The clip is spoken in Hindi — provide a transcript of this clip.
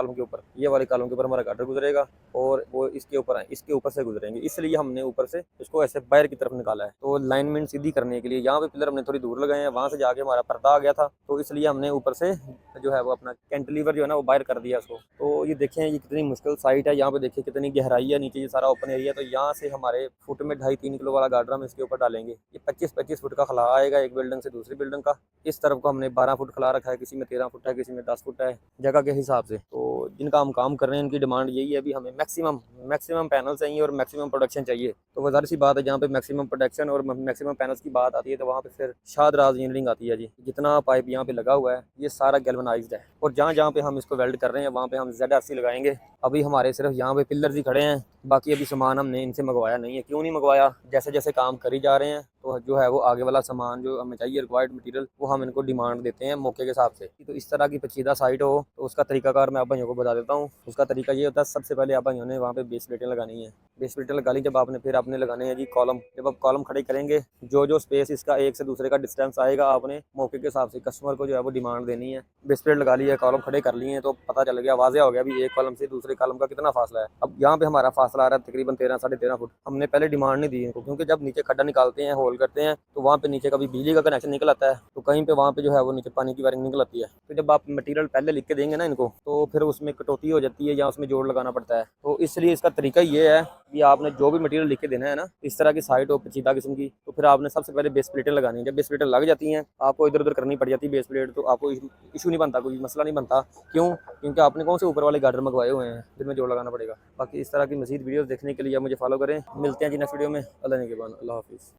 कॉलम के ऊपर, ये वाले कॉलम के ऊपर हमारा गार्डर गुजरेगा और वो इसके ऊपर से गुजरेंगे, इसलिए हमने ऊपर से इसको ऐसे बाहर की तरफ निकाला है। तो लाइनमेंट सीधी करने के लिए यहाँ पे पिलर हमने थोड़ी दूर लगाए हैं, वहाँ से जाके हमारा पर्दा आ गया था, तो इसलिए हमने ऊपर से जो है वो अपना कैंटिलीवर जो है ना वो बाहर कर दिया उसको। तो ये देखें ये कितनी मुश्किल साइट है, यहाँ पे देखिए कितनी गहराई है, नीचे ये सारा ओपन एरिया। तो यहाँ से हमारे फुट में 2.5-3 किलो वाला गार्डर हम इसके ऊपर डालेंगे। ये 25-25 फुट का खला आएगा एक बिल्डिंग से दूसरी बिल्डिंग का। इस तरफ को हमने 12 फुट खला रखा है, किसी में 13 फुट है, किसी में 10 फुट है, जगह के हिसाब से। तो जिनका हम काम कर रहे हैं इनकी डिमांड यही है, अभी हमें मैक्सिमम पैनल चाहिए और मैक्सिमम प्रोडक्शन चाहिए। तो वह ज़ाहिर सी बात है, जहाँ पे मैक्सिमम प्रोडक्शन और मैक्सिमम पैनल्स की बात आती है तो वहाँ पे फिर शादराज इंजीनियरिंग आती है जी। जितना पाइप यहाँ पे लगा हुआ है ये सारा गैल्वनाइज्ड है, और जहाँ जहाँ पे हम इसको वेल्ड कर रहे हैं वहाँ पे हम ZRC लगाएंगे। अभी हमारे सिर्फ यहाँ पे पिलर्स ही खड़े हैं, बाकी अभी सामान हमने इनसे मंगवाया नहीं है। क्यों नहीं मंगवाया, जैसे जैसे काम करी जा रहे हैं तो जो है वो आगे वाला सामान जो हमें चाहिए रिक्वायर्ड मटेरियल वो हम इनको डिमांड देते हैं मौके के हिसाब से। तो इस तरह की पेचीदा साइट हो तो उसका तरीकाकार मैं आप भाइयों को बता देता हूँ। उसका तरीका ये होता है, सबसे पहले आप भाइयों ने वहाँ पे बेस प्लेटें लगानी है। बेस प्लेटें लगा ली जब आपने, फिर आपने लगाने हैं जी कॉलम। जब आप कॉलम खड़े करेंगे, जो स्पेस इसका एक से दूसरे का डिस्टेंस आएगा आपने मौके के हिसाब से कस्टमर को जो है वो डिमांड देनी है। बेस प्लेट लगा ली है, कॉलम खड़े कर लिए हैं, तो पता चल गया, वाज़ेह हो गया अभी एक कॉलम से दूसरे कॉलम का कितना फासला है। अब यहाँ पे हमारा फासला आ रहा है तकरीबन 13-13.5 फुट। हमने पहले डिमांड नहीं दी इनको, क्योंकि जब नीचे खड्डा निकालते हैं, होल करते हैं, तो वहाँ पे नीचे कभी बिजली का कनेक्शन निकल आता है, तो कहीं पे वहाँ पे जो है वो नीचे पानी की वायरिंग निकल आती है। तो जब आप मटेरियल पहले लिख के देंगे ना इनको, तो फिर उसमें कटौती हो जाती है या उसमें जोड़ लगाना पड़ता है। तो इसलिए इसका तरीका ये है कि आपने जो भी मटेरियल लिख के देना है ना, इस तरह की साइट हो पेचीदा किस्म की, तो फिर आपने सबसे पहले बेस प्लेटें लगानी है। जब बेस प्लेटें लग जाती हैं, आपको इधर उधर करनी पड़ जाती है बेस प्लेट, तो आपको इशू नहीं बनता, कोई मसला नहीं बनता। क्यों? क्योंकि आपने कौन से ऊपर वाले गार्डर मंगवाए हुए हैं जिनमें जोड़ लगाना पड़ेगा। बाकी इस तरह की मज़ीद वीडियोस देखने के लिए आप मुझे फॉलो करें। मिलते हैं जी नेक्स्ट वीडियो में। अल्लाह ने के बाद, अल्लाह हाफिज़।